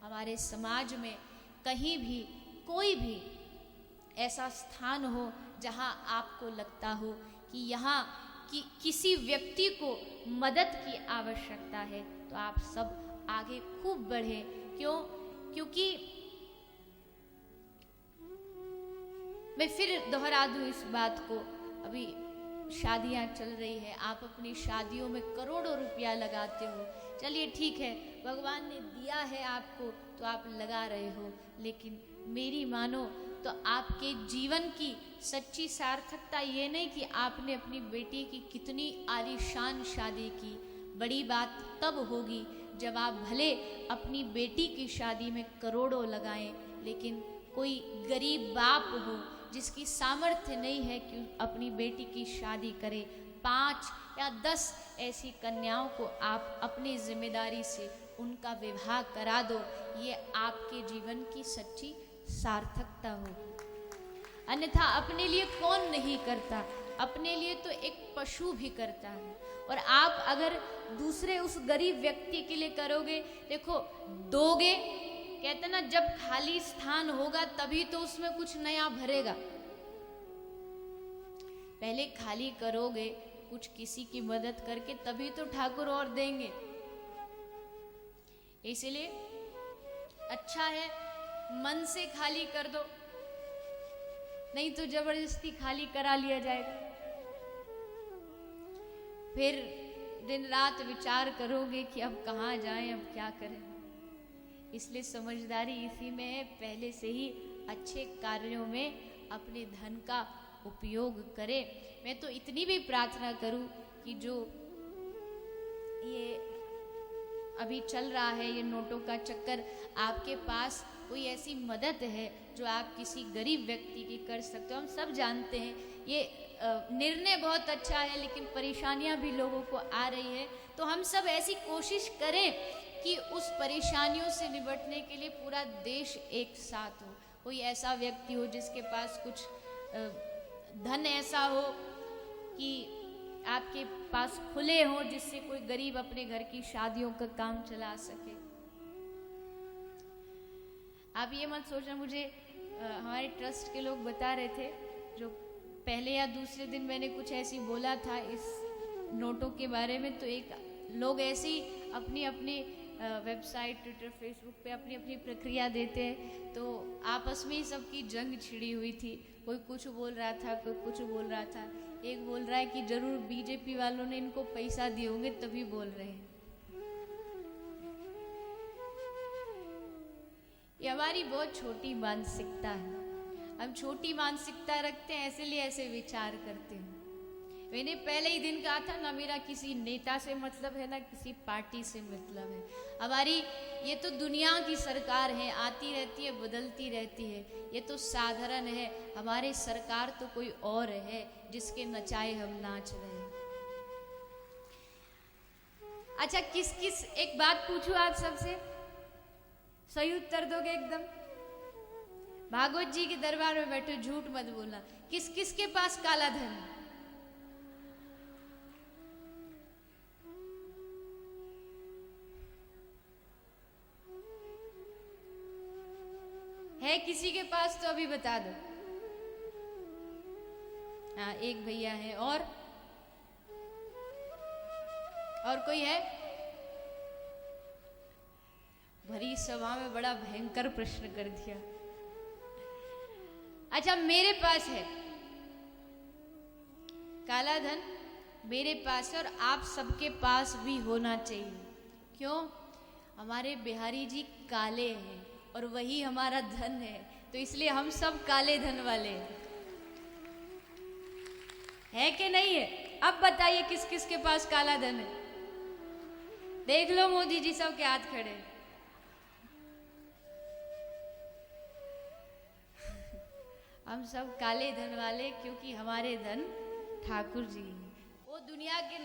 हमारे समाज में कहीं भी कोई भी ऐसा स्थान हो जहां आपको लगता हो कि यहाँ किसी व्यक्ति को मदद की आवश्यकता है, तो आप सब आगे खूब बढ़े। क्योंकि मैं फिर दोहरा दूं इस बात को, अभी शादियां चल रही है, आप अपनी शादियों में करोड़ों रुपया लगाते हो, चलिए ठीक है, भगवान ने दिया है आपको तो आप लगा रहे हो, लेकिन मेरी मानो तो आपके जीवन की सच्ची सार्थकता ये नहीं कि आपने अपनी बेटी की कितनी आलीशान शादी की। बड़ी बात तब होगी जब आप भले अपनी बेटी की शादी में करोड़ों लगाएं, लेकिन कोई गरीब बाप हो जिसकी सामर्थ्य नहीं है कि अपनी बेटी की शादी करे, 5 या 10 ऐसी कन्याओं को आप अपनी जिम्मेदारी से उनका विवाह करा दो, ये आपके जीवन की सच्ची सार्थकता हो। अन्यथा अपने लिए कौन नहीं करता, अपने लिए तो एक पशु भी करता है। और आप अगर दूसरे उस गरीब व्यक्ति के लिए करोगे, देखो दोगे, कहते ना जब खाली स्थान होगा तभी तो उसमें कुछ नया भरेगा। पहले खाली करोगे कुछ किसी की मदद करके, तभी तो ठाकुर और देंगे। इसलिए अच्छा है मन से खाली कर दो, नहीं तो जबरदस्ती खाली करा लिया जाएगा। फिर दिन रात विचार करोगे कि अब कहाँ जाएं, अब क्या करें। इसलिए समझदारी इसी में है, पहले से ही अच्छे कार्यों में अपने धन का उपयोग करें। मैं तो इतनी भी प्रार्थना करूं कि जो ये अभी चल रहा है, ये नोटों का चक्कर, आपके पास कोई ऐसी मदद है जो आप किसी गरीब व्यक्ति की कर सकते हो। हम सब जानते हैं ये निर्णय बहुत अच्छा है, लेकिन परेशानियां भी लोगों को आ रही है, तो हम सब ऐसी कोशिश करें कि उस परेशानियों से निपटने के लिए पूरा देश एक साथ हो। कोई ऐसा व्यक्ति हो जिसके पास कुछ धन ऐसा हो कि आपके पास खुले हो, जिससे कोई गरीब अपने घर की शादियों का काम चला सके। आप ये मत सोचना, मुझे हमारे ट्रस्ट के लोग बता रहे थे, जो पहले या दूसरे दिन मैंने कुछ ऐसी बोला था इस नोटों के बारे में, तो एक लोग ऐसे ही अपनी अपनी वेबसाइट, ट्विटर, फेसबुक पे अपनी अपनी प्रक्रिया देते हैं, तो आपस में ही सबकी जंग छिड़ी हुई थी। कोई कुछ बोल रहा था, कोई कुछ बोल रहा था। एक बोल रहा है कि जरूर बीजेपी वालों ने इनको पैसा दिए होंगे तभी बोल रहे हैं। ये हमारी बहुत छोटी मानसिकता है, हम छोटी मानसिकता रखते हैं, इसलिए ऐसे विचार करते हैं। मैंने पहले ही दिन कहा था ना, मेरा किसी नेता से मतलब है ना किसी पार्टी से मतलब है। हमारी ये तो दुनिया की सरकार है, आती रहती है, बदलती रहती है, ये तो साधारण है। हमारी सरकार तो कोई और है जिसके नचाए हम नाच रहे हैं। अच्छा, किस किस, एक बात पूछूं आप सबसे, सही उत्तर दोगे एकदम? भागवत जी के दरबार में बैठे, झूठ मत बोलना। किस किस के पास काला धन है? किसी के पास तो अभी बता दो। हाँ, एक भैया है। और कोई है? भरी सभा में बड़ा भयंकर प्रश्न कर दिया। अच्छा, मेरे पास है काला धन, मेरे पास है, और आप सबके पास भी होना चाहिए। क्यों? हमारे बिहारी जी काले हैं और वही हमारा धन है, तो इसलिए हम सब काले धन वाले हैं। है कि नहीं है? अब बताइए किस किस के पास काला धन है? देख लो, मोदी जी सबके हाथ खड़े। हम सब काले धन वाले, क्योंकि हमारे धन ठाकुर जी हैं। वो दुनिया के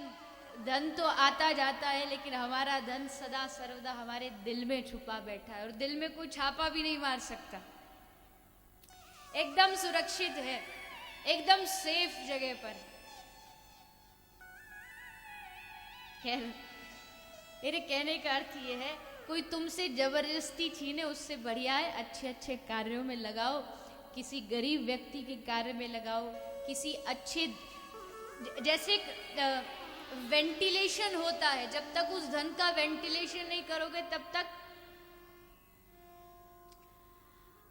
धन तो आता जाता है, लेकिन हमारा धन सदा सर्वदा हमारे दिल में छुपा बैठा है, और दिल में कोई छापा भी नहीं मार सकता। एकदम सुरक्षित है, एकदम सेफ जगह पर। खैर, मेरे कहने का अर्थ ये है कोई तुमसे जबरदस्ती छीने उससे बढ़िया है अच्छे अच्छे कार्यों में लगाओ, किसी गरीब व्यक्ति के कार्य में लगाओ, किसी अच्छे, जैसे वेंटिलेशन होता है, जब तक उस धन का वेंटिलेशन नहीं करोगे तब तक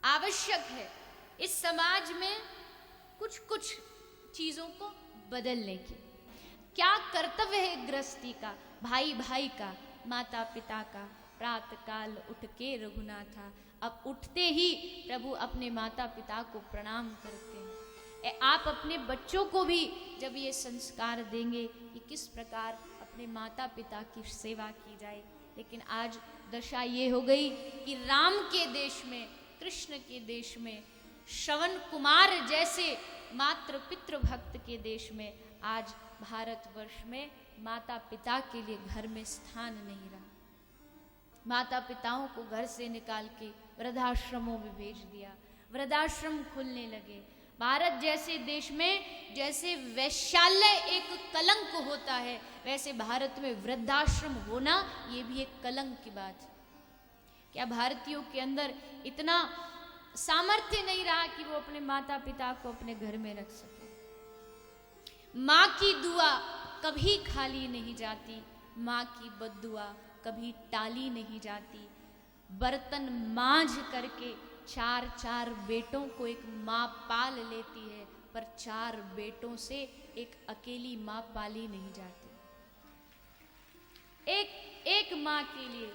आवश्यक है इस समाज में कुछ कुछ चीजों को बदलने की। क्या कर्तव्य है गृहस्थी का, भाई भाई का, माता पिता का। प्रातः काल उठ के रघुनाथा, अब उठते ही प्रभु अपने माता पिता को प्रणाम करते हैं। आप अपने बच्चों को भी जब ये संस्कार देंगे कि किस प्रकार अपने माता पिता की सेवा की जाए, लेकिन आज दशा ये हो गई कि राम के देश में, कृष्ण के देश में, श्रवण कुमार जैसे मातृ पितृ भक्त के देश में आज भारतवर्ष में माता पिता के लिए घर में स्थान नहीं रहा। माता पिताओं को घर से निकाल के वृद्धाश्रमों में भेज दिया, वृद्धाश्रम खुलने लगे। भारत जैसे देश में जैसे वैश्यालय एक कलंक होता है, वैसे भारत में वृद्धाश्रम होना ये भी एक कलंक की बात है। क्या भारतीयों के अंदर इतना सामर्थ्य नहीं रहा कि वो अपने माता पिता को अपने घर में रख सके? माँ की दुआ कभी खाली नहीं जाती, माँ की बद्दुआ कभी टाली नहीं जाती। बर्तन मांझ करके 4 बेटों को एक माँ पाल लेती है, पर 4 बेटों से एक अकेली माँ पाली नहीं जाती। एक माँ के लिए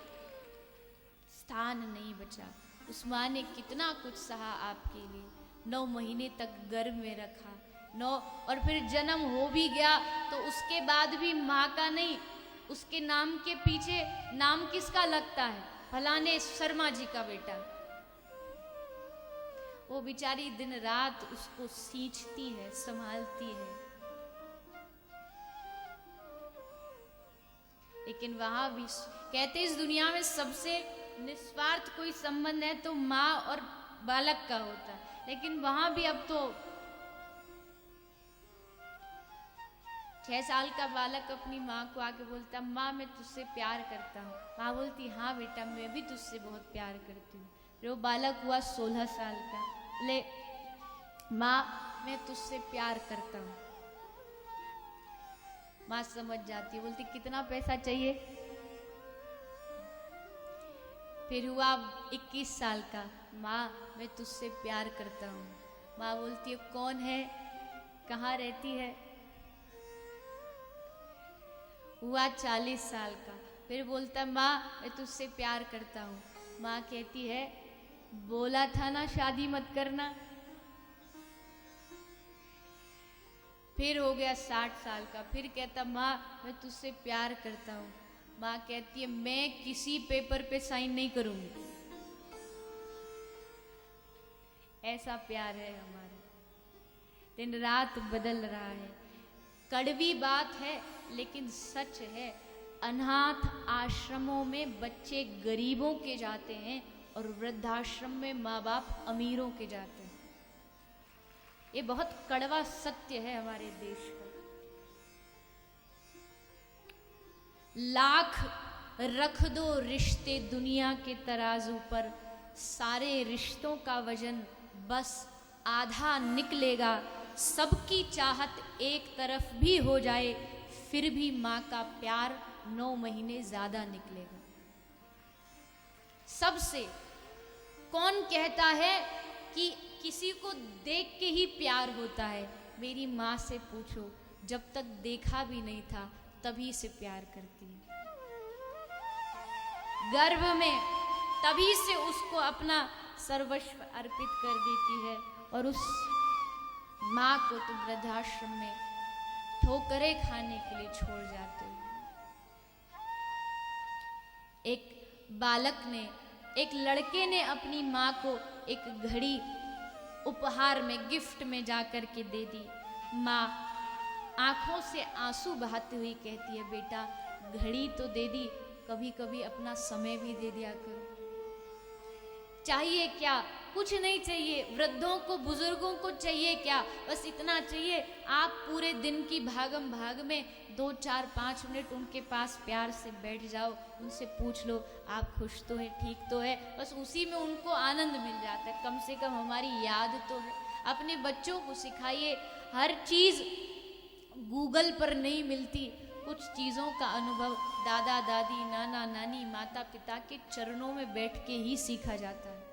स्थान नहीं बचा। उस माँ ने कितना कुछ सहा आपके लिए, 9 महीने तक गर्भ में रखा, और फिर जन्म हो भी गया तो उसके बाद भी माँ का नहीं, उसके नाम के पीछे नाम किसका लगता है? फलाने शर्मा जी का बेटा। वो बेचारी दिन रात उसको सींचती है, संभालती है। लेकिन वहां भी कहते इस दुनिया में सबसे निस्वार्थ कोई संबंध है तो माँ और बालक का होता है, लेकिन वहां भी अब तो 6 साल का बालक अपनी माँ को आके बोलता, माँ मैं तुझसे प्यार करता हूँ। माँ बोलती, हाँ बेटा मैं भी तुझसे बहुत प्यार करती हूँ। फिर वो बालक हुआ 16 साल का, बोले माँ मैं तुझसे प्यार करता हूँ। माँ समझ जाती है, बोलती कितना पैसा चाहिए? फिर हुआ 21 साल का, माँ मैं तुझसे प्यार करता हूँ। माँ बोलती है कौन है, कहाँ रहती है? हुआ 40 साल का, फिर बोलता माँ मैं तुझसे प्यार करता हूँ। माँ कहती है बोला था ना शादी मत करना। फिर हो गया 60 साल का, फिर कहता माँ मैं तुझसे प्यार करता हूँ। माँ कहती है मैं किसी पेपर पे साइन नहीं करूंगी। ऐसा प्यार है हमारा, दिन रात बदल रहा है। कड़वी बात है लेकिन सच है, अनाथ आश्रमों में बच्चे गरीबों के जाते हैं और वृद्धाश्रम में माँ बाप अमीरों के जाते हैं। ये बहुत कड़वा सत्य है हमारे देश का। लाख रख दो रिश्ते दुनिया के तराजू पर, सारे रिश्तों का वजन बस आधा निकलेगा। सबकी चाहत एक तरफ भी हो जाए फिर भी माँ का प्यार 9 महीने ज्यादा निकलेगा। सबसे कौन कहता है कि किसी को देख के ही प्यार होता है? मेरी माँ से पूछो, जब तक देखा भी नहीं था तभी से प्यार करती है। गर्भ में तभी से उसको अपना सर्वस्व अर्पित कर देती है, और उस माँ को तुम वृद्धाश्रम में ठोकरें खाने के लिए छोड़ जाते हो। एक बालक ने, एक लड़के ने अपनी माँ को एक घड़ी उपहार में, गिफ्ट में जाकर के दे दी। माँ आंखों से आंसू बहाती हुई कहती है बेटा घड़ी तो दे दी, कभी कभी अपना समय भी दे दिया करो। चाहिए क्या? कुछ नहीं चाहिए, वृद्धों को बुजुर्गों को चाहिए क्या, बस इतना चाहिए, आप पूरे दिन की भागम भाग में 2 4 5 मिनट उनके पास प्यार से बैठ जाओ, उनसे पूछ लो आप खुश तो है, ठीक तो है, बस उसी में उनको आनंद मिल जाता है। कम से कम हमारी याद तो है। अपने बच्चों को सिखाइए, हर चीज़ गूगल पर नहीं मिलती, कुछ चीज़ों का अनुभव दादा दादी, नाना नानी, माता पिता के चरणों में बैठ के ही सीखा जाता है।